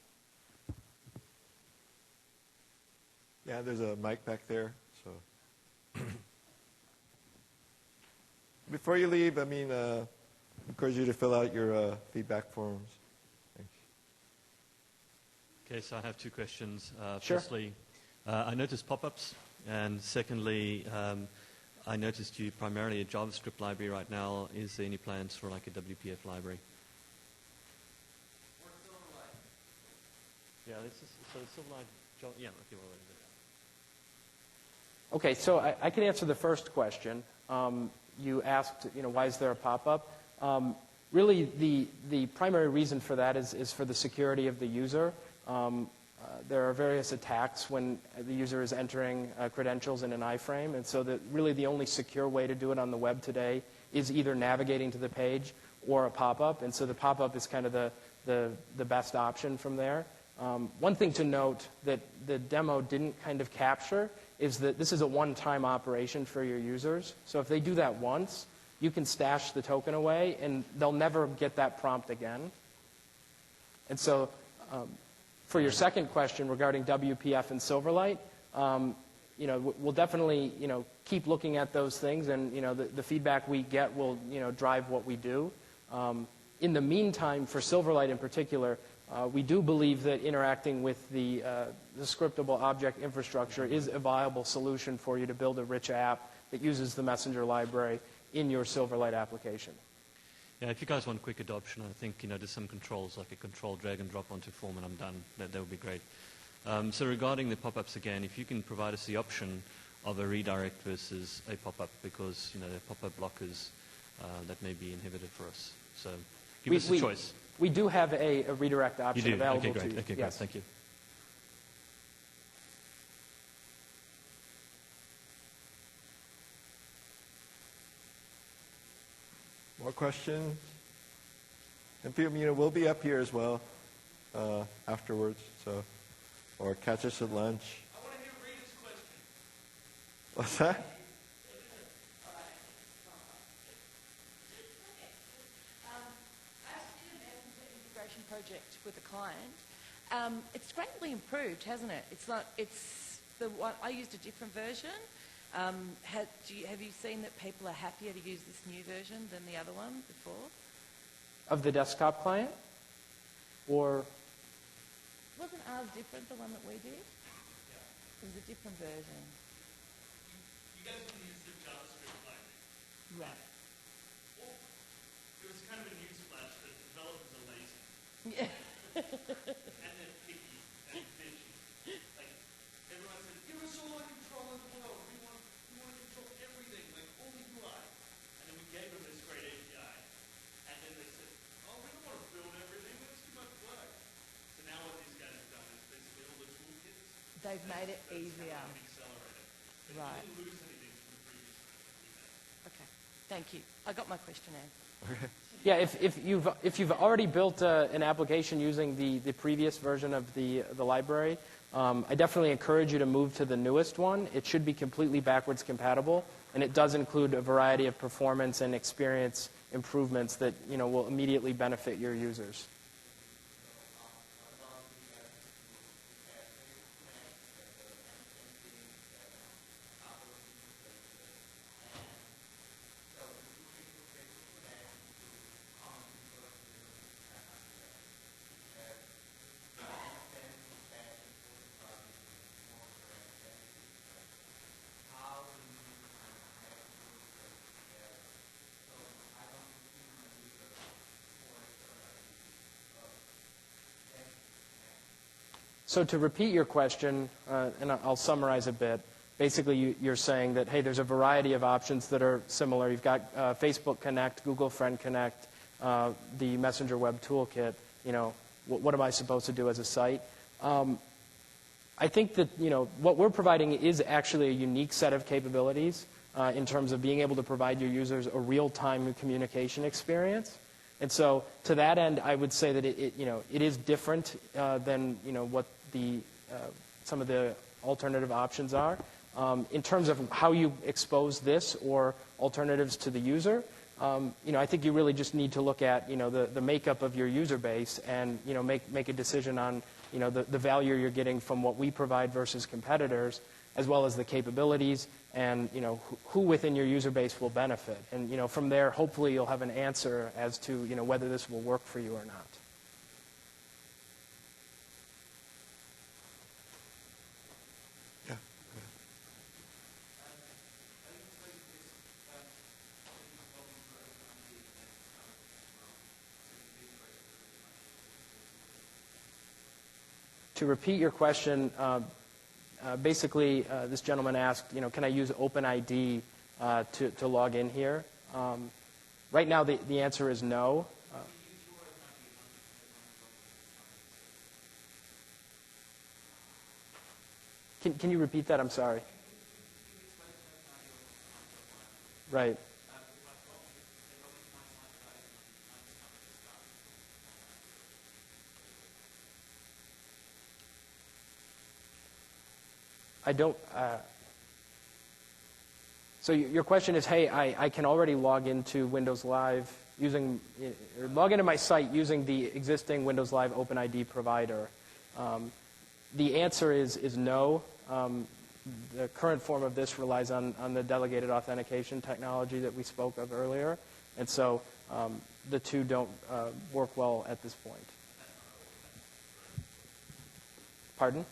Yeah, there's a mic back there. So before you leave, I encourage you to fill out your feedback forms. Thanks. Okay, so I have 2 questions. Sure. Firstly, I noticed pop-ups, and secondly, I noticed you primarily a JavaScript library right now. Is there any plans for like a WPF library? Yeah, this is so Silverlight. Yeah, okay, well, Okay, so I can answer the first question. You asked, why is there a pop-up? Really, the primary reason for that is for the security of the user. There are various attacks when the user is entering credentials in an iframe, and so really the only secure way to do it on the web today is either navigating to the page or a pop-up, and so the pop-up is kind of the best option from there. One thing to note that the demo didn't kind of capture is that this is a one-time operation for your users. So if they do that once, you can stash the token away, and they'll never get that prompt again. And so for your second question regarding WPF and Silverlight, we'll definitely keep looking at those things, and the feedback we get will drive what we do. In the meantime, for Silverlight in particular, we do believe that interacting with the scriptable object infrastructure is a viable solution for you to build a rich app that uses the Messenger library in your Silverlight application. Yeah, if you guys want quick adoption, I think just some controls, like a control drag and drop onto form and I'm done. That would be great. So regarding the pop-ups again, if you can provide us the option of a redirect versus a pop-up, because the pop-up blockers that may be inhibited for us. So give us a choice. We do have a redirect option available okay, great. to you. Okay, yes. great. Thank you. More questions? And we'll be up here as well afterwards, or catch us at lunch. I want to hear Rita's question. What's that? Project with a client. It's greatly improved, hasn't it? It's the one I used a different version. Have you seen that people are happier to use this new version than the other one before? Of the desktop client? Or? Wasn't ours different, the one that we did? Yeah. It was a different version. You guys can use the JavaScript library. Right. Well, it was kind of a newsflash that developers are lazy. Yeah. And they're picky and bitchy. Like, everyone said, give us all the control in the world. We want to control everything, like only UI. And then we gave them this great API. And then they said, oh, we don't want to build everything. they've made it easier. Right. Okay. Thank you. I got my question answered. Yeah, if you've already built an application using the previous version of the library, I definitely encourage you to move to the newest one. It should be completely backwards compatible, and it does include a variety of performance and experience improvements that will immediately benefit your users. So to repeat your question, and I'll summarize a bit, basically you're saying that, hey, there's a variety of options that are similar. You've got Facebook Connect, Google Friend Connect, the Messenger Web Toolkit. What am I supposed to do as a site? I think that what we're providing is actually a unique set of capabilities in terms of being able to provide your users a real-time communication experience. And so to that end, I would say that it is different than what some of the alternative options are. In terms of how you expose this or alternatives to the user, I think you really just need to look at the makeup of your user base and make a decision on the value you're getting from what we provide versus competitors, as well as the capabilities and who within your user base will benefit. And from there, hopefully you'll have an answer as to whether this will work for you or not. Yeah. To repeat your question, basically, this gentleman asked, can I use OpenID to log in here? Right now, the answer is no. Can you repeat that? I'm sorry. Right. I don't. So your question is, hey, I can already log into Windows Live or log into my site using the existing Windows Live OpenID provider. The answer is no. The current form of this relies on the delegated authentication technology that we spoke of earlier, and so the two don't work well at this point. Pardon?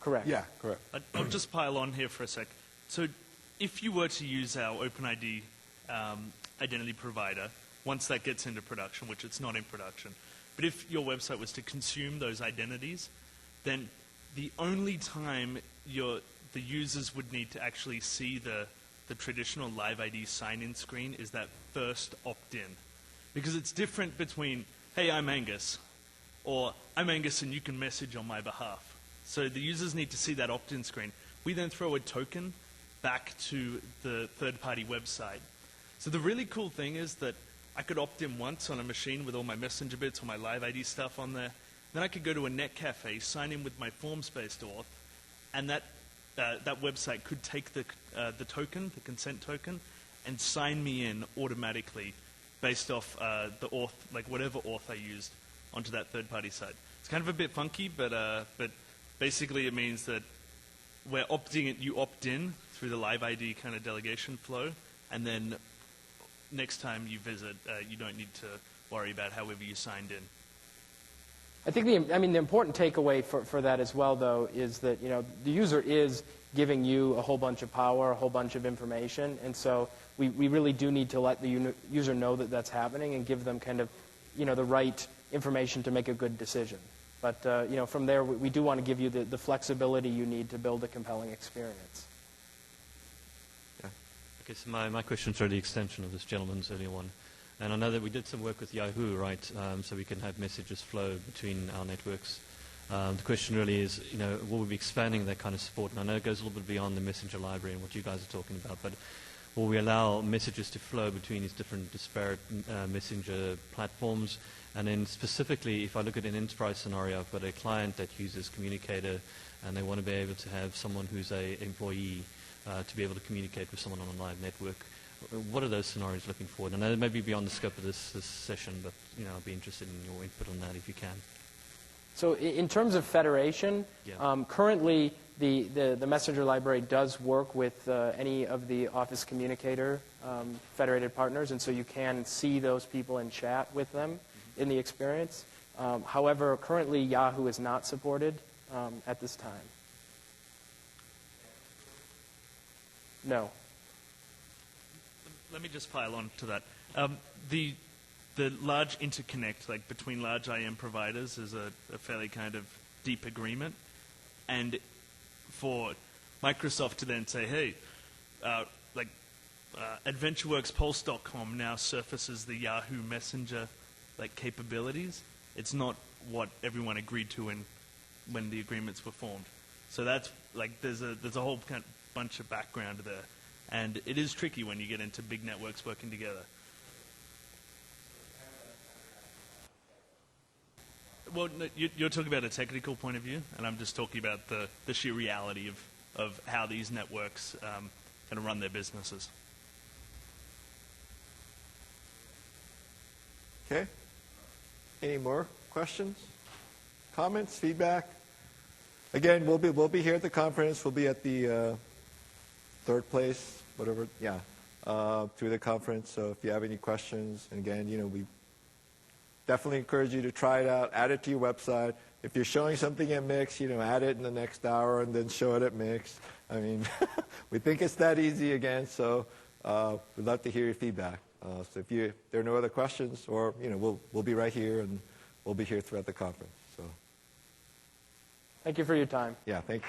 Correct. Yeah, correct. I'll just pile on here for a sec. So if you were to use our OpenID identity provider, once that gets into production, which it's not in production, but if your website was to consume those identities, then the only time the users would need to actually see the traditional Live ID sign-in screen is that first opt-in. Because it's different between, hey, I'm Angus, or I'm Angus and you can message on my behalf. So the users need to see that opt-in screen. We then throw a token back to the third-party website. So the really cool thing is that I could opt in once on a machine with all my messenger bits or my Live ID stuff on there. Then I could go to a net cafe, sign in with my forms-based auth, and that website could take the token, the consent token, and sign me in automatically based off the auth, like whatever auth I used onto that third-party site. It's kind of a bit funky, but basically it means that we're you opt in through the Live ID kind of delegation flow, and then next time you visit, you don't need to worry about however you signed in. I think the important takeaway for that as well, though, is that the user is giving you a whole bunch of power, a whole bunch of information, and so we really do need to let the user know that that's happening and give them kind of the right information to make a good decision. But from there, we do want to give you the flexibility you need to build a compelling experience. Yeah. Okay, so my questions are the extension of this gentleman's earlier one. And I know that we did some work with Yahoo, right, so we can have messages flow between our networks. The question really is, will we be expanding that kind of support? And I know it goes a little bit beyond the Messenger library and what you guys are talking about, but will we allow messages to flow between these different disparate Messenger platforms? And then specifically, if I look at an enterprise scenario, I've got a client that uses Communicator, and they want to be able to have someone who's an employee to be able to communicate with someone on a live network. What are those scenarios looking forward? And that may be beyond the scope of this session, but I'd be interested in your input on that if you can. So in terms of federation, Yeah. currently the Messenger library does work with any of the Office Communicator federated partners, and so you can see those people and chat with them in the experience. However, currently Yahoo is not supported at this time. No. Let me just pile on to that. The large interconnect, like between large IM providers, is a fairly kind of deep agreement, and for Microsoft to then say, hey, AdventureWorksPulse.com now surfaces the Yahoo Messenger capabilities. It's not what everyone agreed to when the agreements were formed. So that's there's a whole kind of bunch of background there, and it is tricky when you get into big networks working together. Well, no, you're talking about a technical point of view, and I'm just talking about the sheer reality of how these networks kind of run their businesses. Okay. Any more questions, comments, feedback? Again, we'll be here at the conference. We'll be at the third place, whatever. Yeah, through the conference. So if you have any questions, and again, we definitely encourage you to try it out, add it to your website. If you're showing something at MIX, add it in the next hour and then show it at MIX. I mean, we think it's that easy again, so we'd love to hear your feedback. So if there are no other questions, or, we'll be right here, and we'll be here throughout the conference. So, Thank you for your time. yeah, thanks.